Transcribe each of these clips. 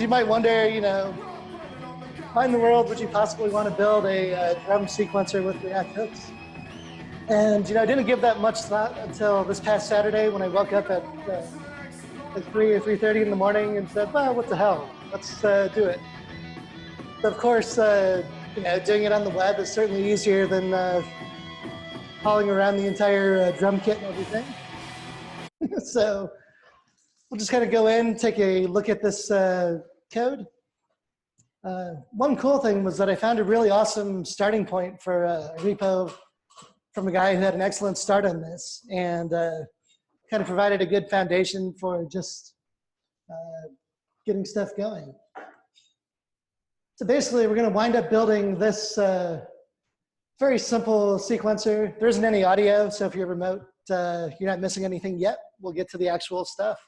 you might wonder, why in the world would you possibly want to build a drum sequencer with React hooks? And I didn't give that much thought until this past Saturday when I woke up at 3 or 3:30 in the morning and said, well, what the hell? Let's do it. But of course, doing it on the web is certainly easier than hauling around the entire drum kit and everything. So we'll just kind of go in, take a look at this code. One cool thing was that I found a really awesome starting point for a repo from a guy who had an excellent start on this, and kind of provided a good foundation for just getting stuff going. So basically, we're going to wind up building this very simple sequencer. There isn't any audio, so if you're remote, you're not missing anything yet. We'll get to the actual stuff.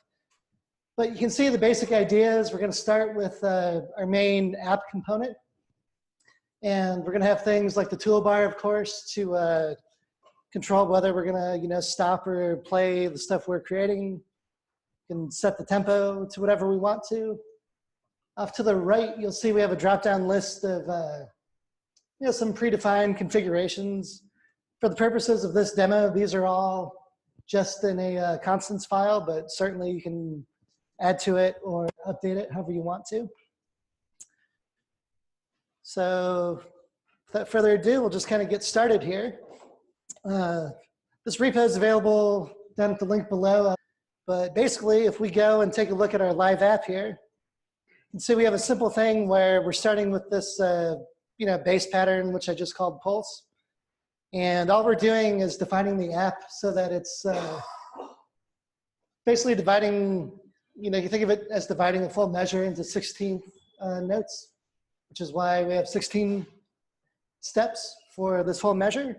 But you can see the basic ideas. We're going to start with our main app component. And we're going to have things like the toolbar, of course, to control whether we're going to stop or play the stuff we're creating. You can set the tempo to whatever we want to. Off to the right, you'll see we have a drop-down list of some predefined configurations. For the purposes of this demo, these are all just in a constants file, but certainly you can add to it or update it however you want to. So without further ado, we'll just kind of get started here. This repo is available down at the link below. But basically, if we go and take a look at our live app here, you can see we have a simple thing where we're starting with this base pattern, which I just called pulse. And all we're doing is defining the app so that it's basically dividing, you think of it as dividing a full measure into 16 notes, which is why we have 16 steps for this whole measure.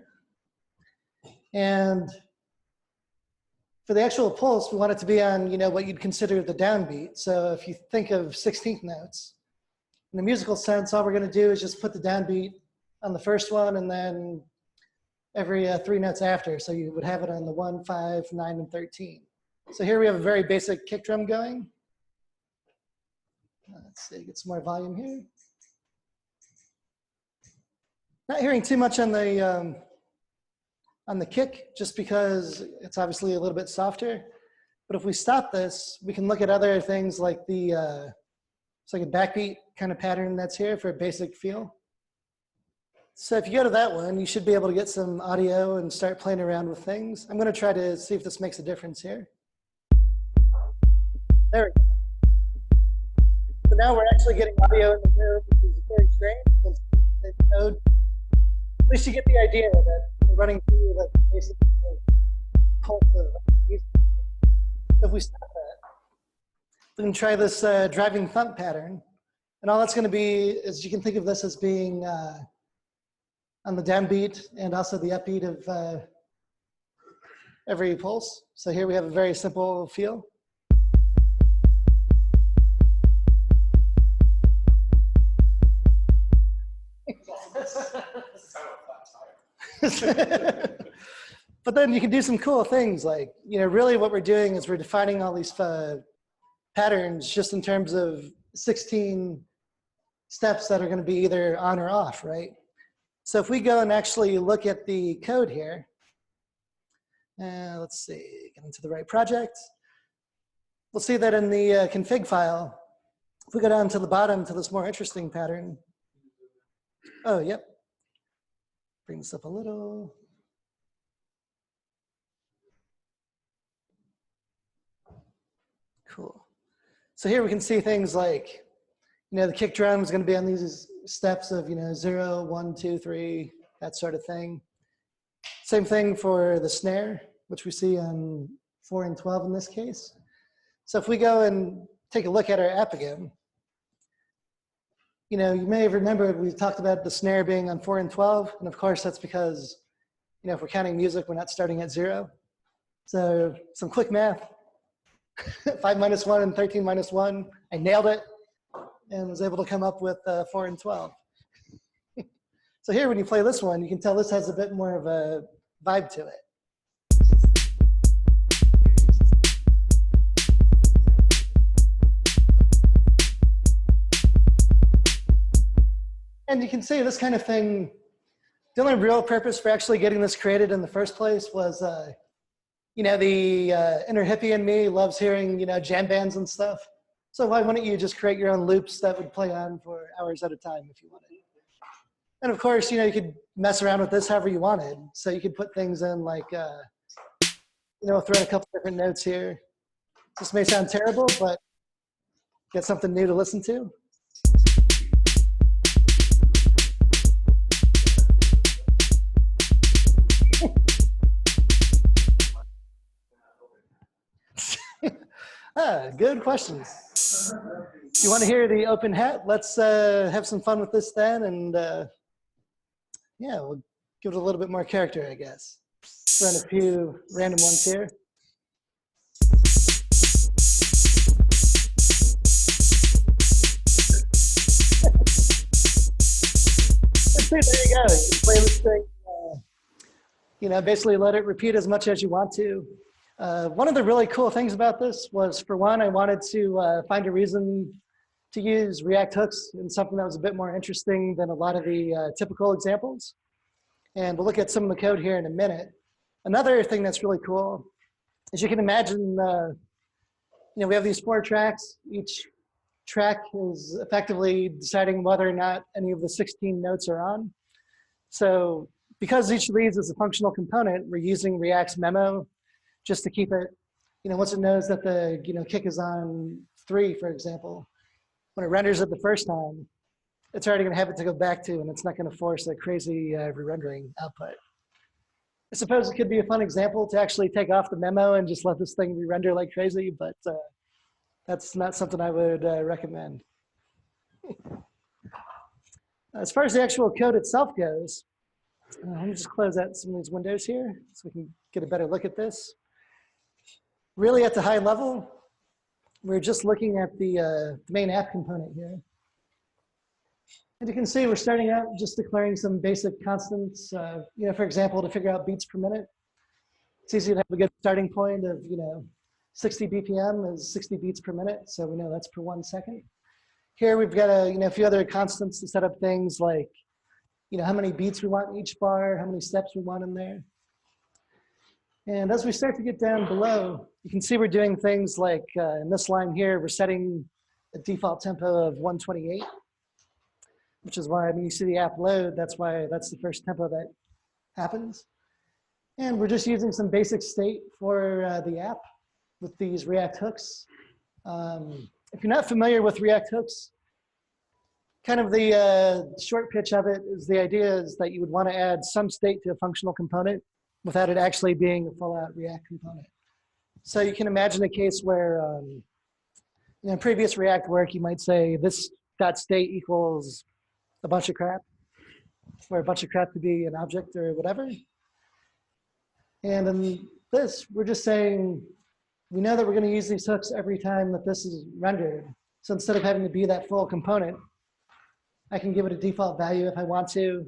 And for the actual pulse, we want it to be on, what you'd consider the downbeat. So if you think of 16th notes, in the musical sense, all we're going to do is just put the downbeat on the first one and then every 3 notes after. So you would have it on the 1, 5, 9, and 13. So here we have a very basic kick drum going. Let's see, get some more volume here. Not hearing too much on the kick, just because it's obviously a little bit softer. But if we stop this, we can look at other things like it's like a backbeat kind of pattern that's here for a basic feel. So if you go to that one, you should be able to get some audio and start playing around with things. I'm going to try to see if this makes a difference here. There we go. So now we're actually getting audio in the room, which is very strange. Same code. At least you get the idea that we're running through the basic pulse of music. So if we stop that, we can try this driving thump pattern. And all that's going to be is you can think of this as being on the downbeat and also the upbeat of every pulse. So here we have a very simple feel. But then you can do some cool things like, really what we're doing is we're defining all these patterns just in terms of 16 steps that are going to be either on or off, right? So if we go and actually look at the code here, let's see, get into the right project. We'll see that in the config file, if we go down to the bottom to this more interesting pattern. Oh, yep. Bring this up a little. Cool. So here we can see things like, the kick drum is going to be on these steps of, 0, 1, 2, 3, that sort of thing. Same thing for the snare, which we see on 4 and 12 in this case. So if we go and take a look at our app again, you may have remembered we talked about the snare being on 4 and 12. And of course, that's because, if we're counting music, we're not starting at 0. So some quick math. 5 minus 1 and 13 minus 1. I nailed it and was able to come up with 4 and 12. So here, when you play this one, you can tell this has a bit more of a vibe to it. And you can see this kind of thing, the only real purpose for actually getting this created in the first place was, you know, the inner hippie in me loves hearing, you know, jam bands and stuff. So why wouldn't you just create your own loops that would play on for hours at a time if you wanted? And of course, you know, you could mess around with this however you wanted. So you could put things in like, you know, throw in a couple different notes here. This may sound terrible, but get something new to listen to. Good questions. You want to hear the open hat? Let's have some fun with this then, and yeah, we'll give it a little bit more character, I guess. Run a few random ones here. There you go. You can play this thing, you know, basically let it repeat as much as you want to. One of the really cool things about this was, for one, I wanted to find a reason to use React hooks in something that was a bit more interesting than a lot of the typical examples. And we'll look at some of the code here in a minute. Another thing that's really cool is you can imagine, you know, we have these 4 tracks. Each track is effectively deciding whether or not any of the 16 notes are on. So because each of these is a functional component, we're using React's memo just to keep it, you know, once it knows that the, you know, kick is on 3, for example, when it renders it the first time, it's already going to have it to go back to, and it's not going to force a crazy re-rendering output. I suppose it could be a fun example to actually take off the memo and just let this thing re-render like crazy, but that's not something I would recommend. As far as the actual code itself goes, let me just close out some of these windows here so we can get a better look at this. Really at the high level, we're just looking at the main app component here. And you can see we're starting out just declaring some basic constants, you know, for example, to figure out beats per minute. It's easy to have a good starting point of, you know, 60 BPM is 60 beats per minute, so we know that's per 1 second. Here we've got a, you know, a few other constants to set up things like, you know, how many beats we want in each bar, how many steps we want in there. And as we start to get down below, you can see we're doing things like in this line here, we're setting a default tempo of 128, which is why when you see the app load, that's why that's the first tempo that happens. And we're just using some basic state for the app with these React hooks. If you're not familiar with React hooks, kind of the short pitch of it is the idea is that you would want to add some state to a functional component without it actually being a full-out React component. So you can imagine a case where, in previous React work, you might say this dot state equals a bunch of crap, where a bunch of crap could be an object or whatever. And in this, we're just saying, we know that we're going to use these hooks every time that this is rendered. So instead of having to be that full component, I can give it a default value if I want to,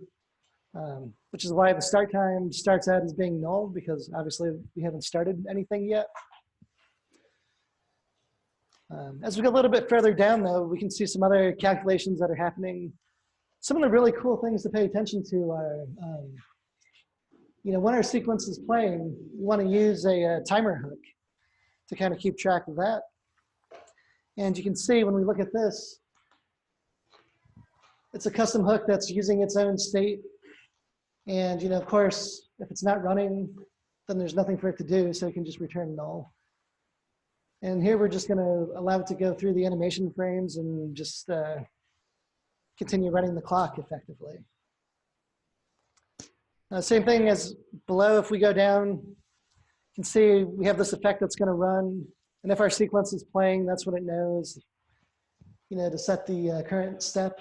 which is why the start time starts out as being null, because obviously we haven't started anything yet. As we go a little bit further down, though, we can see some other calculations that are happening. Some of the really cool things to pay attention to are, you know, when our sequence is playing, we want to use a timer hook to kind of keep track of that. And you can see when we look at this, it's a custom hook that's using its own state. And, you know, of course, if it's not running, then there's nothing for it to do, so it can just return null. And here we're just going to allow it to go through the animation frames and just continue running the clock effectively. Same thing as below. If we go down, you can see we have this effect that's going to run. And if our sequence is playing, that's what it knows, you know, to set the current step.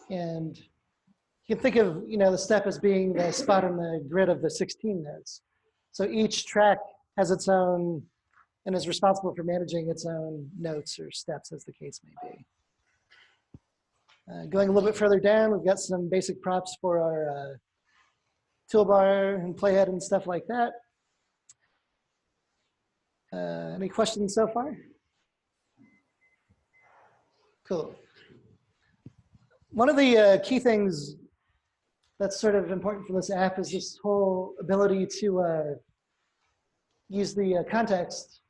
And you can think of, you know, the step as being the spot on the grid of the 16 notes. So each track has its own and is responsible for managing its own notes or steps, as the case may be. Going a little bit further down, we've got some basic props for our toolbar and playhead and stuff like that. Any questions so far? Cool. One of the key things that's sort of important for this app is this whole ability to use the context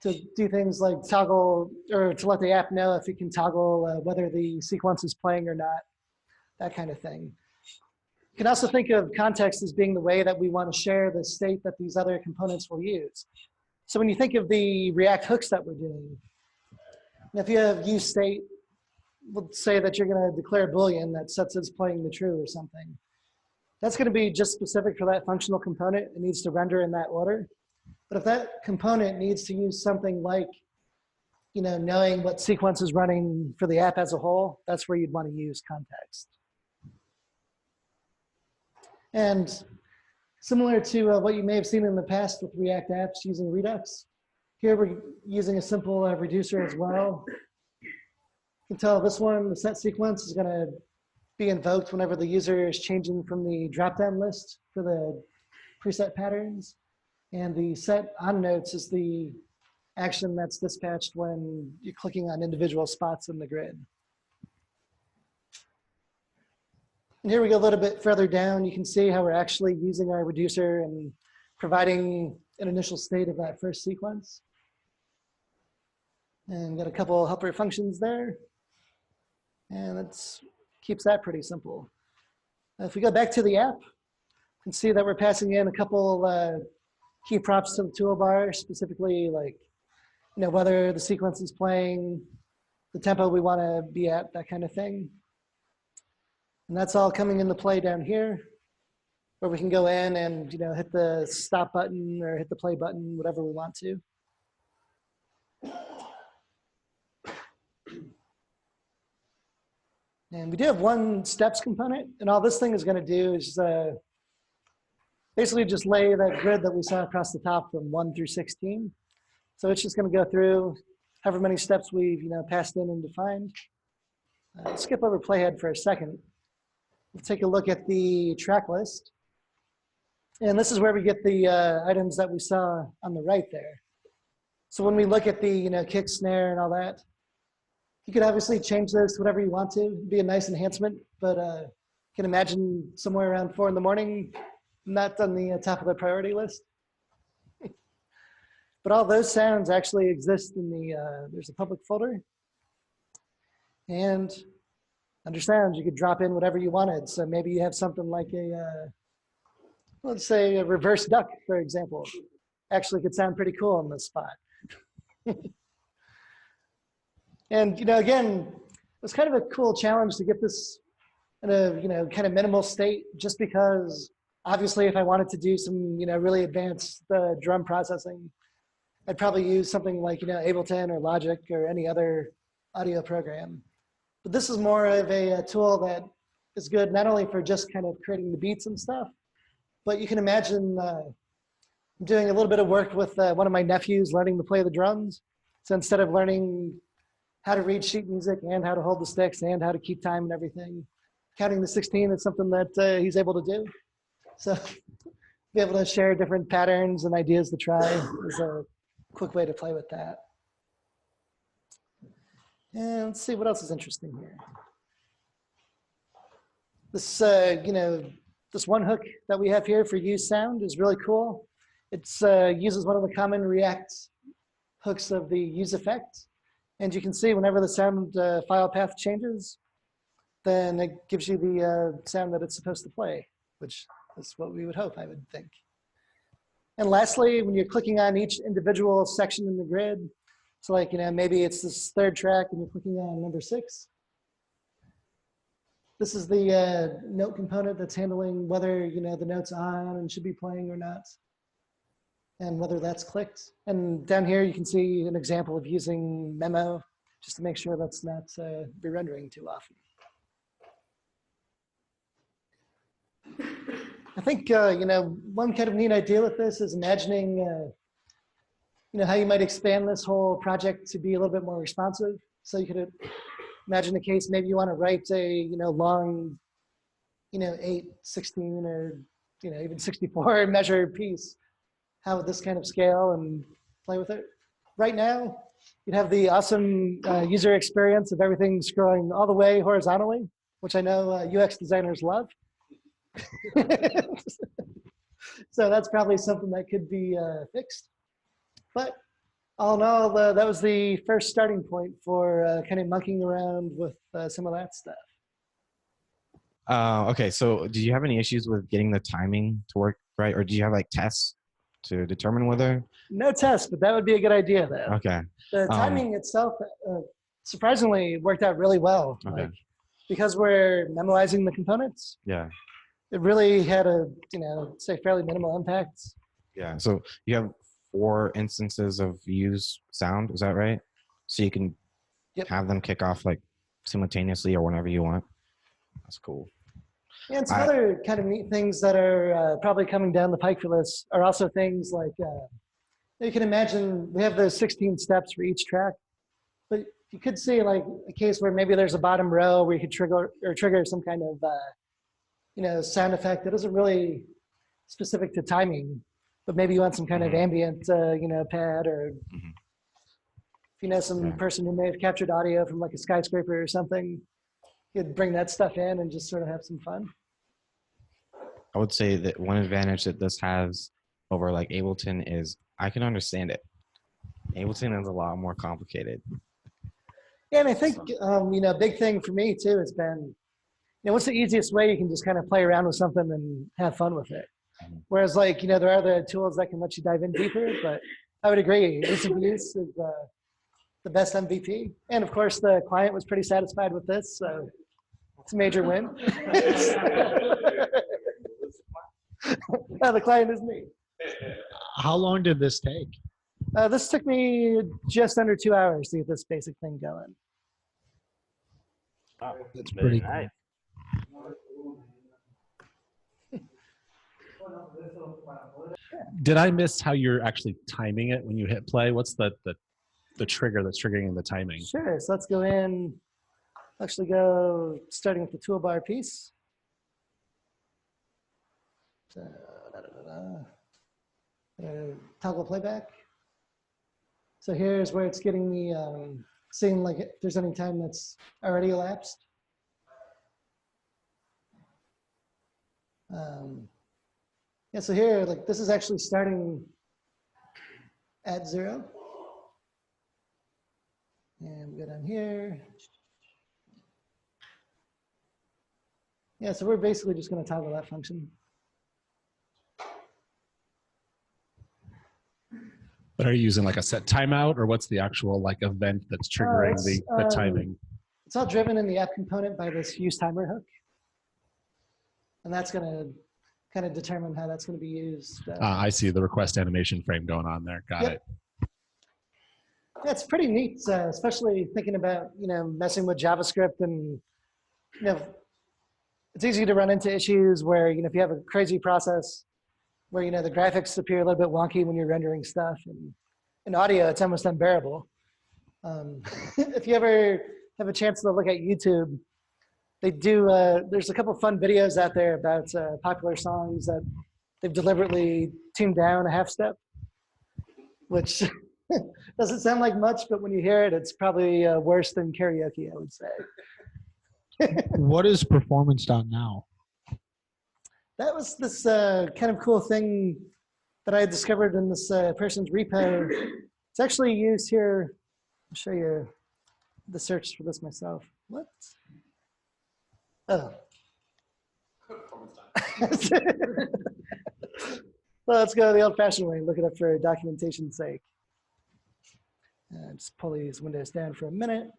to do things like toggle, or to let the app know if it can toggle whether the sequence is playing or not, that kind of thing. You can also think of context as being the way that we want to share the state that these other components will use. So when you think of the React hooks that we're doing, if you have use state, we'll say that you're going to declare a Boolean that sets as playing the true or something. That's going to be just specific for that functional component. It needs to render in that order. But if that component needs to use something like, knowing what sequence is running for the app as a whole, that's where you'd want to use context. And similar to what you may have seen in the past with React apps using Redux, here we're using a simple reducer as well. You can tell this one, the set sequence, is going to be invoked whenever the user is changing from the drop-down list for the preset patterns. And the set on notes is the action that's dispatched when you're clicking on individual spots in the grid. And here we go a little bit further down. You can see how we're actually using our reducer and providing an initial state of that first sequence. And got a couple helper functions there. And it keeps that pretty simple. If we go back to the app, you can see that we're passing in a couple key props to the toolbar, specifically like, whether the sequence is playing, the tempo we want to be at, that kind of thing. And that's all coming into play down here, where we can go in and hit the stop button or hit the play button, whatever we want to. And we do have one steps component, and all this thing is going to do is basically just lay that grid that we saw across the top from 1 through 16. So it's just going to go through however many steps we've passed in and defined. Let's skip over playhead for a second. We'll take a look at the track list. And this is where we get the items that we saw on the right there. So when we look at the kick, snare, and all that, you could obviously change those to whatever you want to. It'd be a nice enhancement, but you can imagine somewhere around 4 in the morning, not on the top of the priority list. But all those sounds actually exist in the, there's a public folder. And under sounds, you could drop in whatever you wanted. So maybe you have something like a, let's say a reverse duck, for example. Actually could sound pretty cool in this spot. And again, it was kind of a cool challenge to get this in a kind of minimal state, just because obviously if I wanted to do some really advanced drum processing, I'd probably use something like Ableton or Logic or any other audio program. But this is more of a tool that is good not only for just kind of creating the beats and stuff, but you can imagine doing a little bit of work with one of my nephews learning to play the drums. So instead of learning how to read sheet music and how to hold the sticks and how to keep time and everything, counting to 16 is something that he's able to do. So be able to share different patterns and ideas to try is a quick way to play with that. And let's see what else is interesting here. This, this one hook that we have here for use sound is really cool. It uses one of the common React hooks of the use effect. And you can see whenever the sound file path changes, then it gives you the sound that it's supposed to play, which is what we would hope, I would think. And lastly, when you're clicking on each individual section in the grid, so like, maybe it's this third track and you're clicking on number 6. This is the note component that's handling whether, the note's on and should be playing or not, and whether that's clicked. And down here, you can see an example of using memo just to make sure that's not re-rendering too often. I think, one kind of neat idea with this is imagining, how you might expand this whole project to be a little bit more responsive. So you could imagine a case, maybe you want to write a, long, 8, 16, or, even 64 measure piece. How would this kind of scale and play with it? Right now, you'd have the awesome user experience of everything scrolling all the way horizontally. which I know UX designers love. So that's probably something that could be fixed. But all in all, that was the first starting point for kind of monkeying around with some of that stuff. Okay, so did you have any issues with getting the timing to work right? Or do you have like tests to determine whether? No tests, but that would be a good idea though. Okay. The timing itself surprisingly worked out really well. Okay. Like, because we're memoizing the components, Yeah. it really had a, say fairly minimal impact. Yeah. So you have 4 instances of use sound, is that right? So you can have them kick off like simultaneously or whenever you want. That's cool. And some other kind of neat things that are probably coming down the pike for this are also things like, you can imagine we have those 16 steps for each track, but you could see like a case where maybe there's a bottom row where you could trigger some kind of, sound effect that isn't really specific to timing, but maybe you want some kind of ambient, pad, or if you know some person who may have captured audio from like a skyscraper or something, you'd bring that stuff in and just sort of have some fun. I would say that one advantage that this has over like Ableton is I can understand it. Ableton is a lot more complicated. Yeah, and I think, big thing for me too has been, what's the easiest way you can just kind of play around with something and have fun with it? Whereas like, there are the tools that can let you dive in deeper, but I would agree, ease of use is the best MVP. And of course, the client was pretty satisfied with this, so it's a major win. The client is me. How long did this take? This took me just under 2 hours to get this basic thing going. Wow, That's pretty nice. Did I miss how you're actually timing it when you hit play? What's the trigger that's triggering the timing? Sure, so let's go in, actually go starting with the toolbar piece. So, toggle playback. So here's where it's getting the, seeing like if there's any time that's already elapsed. Yeah, so here, like this is actually starting at 0. And we go down here. Yeah, so we're basically just going to toggle that function. But are you using like a set timeout, or what's the actual like event that's triggering the timing? It's all driven in the app component by this use timer hook. And that's going to kind of determine how that's going to be used. I see the request animation frame going on there. Got it. Yeah, it's pretty neat, especially thinking about, messing with JavaScript and, it's easy to run into issues where, if you have a crazy process where, the graphics appear a little bit wonky when you're rendering stuff, and in audio, it's almost unbearable. If you ever have a chance to look at YouTube, they do, there's a couple of fun videos out there about popular songs that they've deliberately tuned down a half step, which doesn't sound like much, but when you hear it, it's probably worse than karaoke, I would say. What is performance done now? That was this kind of cool thing that I discovered in this person's repo. It's actually used here. I'll show you the search for this myself. What? Oh. Well, let's go the old-fashioned way and look it up for documentation's sake. Just pull these windows down for a minute.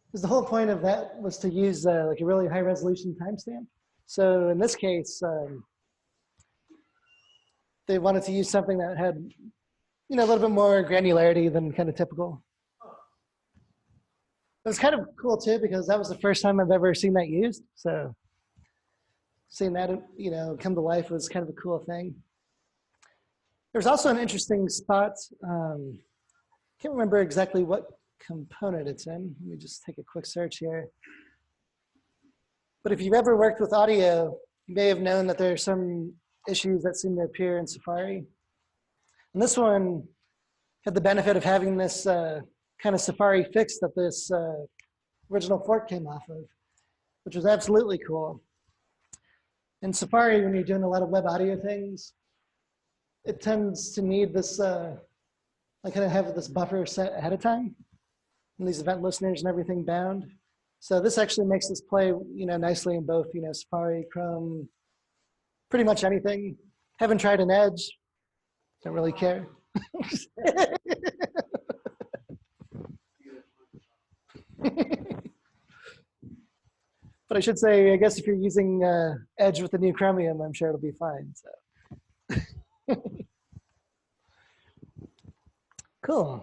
Because the whole point of that was to use like a really high-resolution timestamp. So in this case, they wanted to use something that had, a little bit more granularity than kind of typical. It was kind of cool too, because that was the first time I've ever seen that used. So seeing that, come to life was kind of a cool thing. There's also an interesting spot. Can't remember exactly what component it's in. Let me just take a quick search here. But if you've ever worked with audio, you may have known that there are some issues that seem to appear in Safari. And this one had the benefit of having this kind of Safari fix that this original fork came off of. which was absolutely cool. In Safari, when you're doing a lot of web audio things, it tends to need this, I kind of have this buffer set ahead of time, and these event listeners and everything bound. So this actually makes this play, nicely in both, Safari, Chrome, pretty much anything. Haven't tried an Edge, don't really care. But I should say, I guess if you're using Edge with the new Chromium, I'm sure it'll be fine. So. Cool.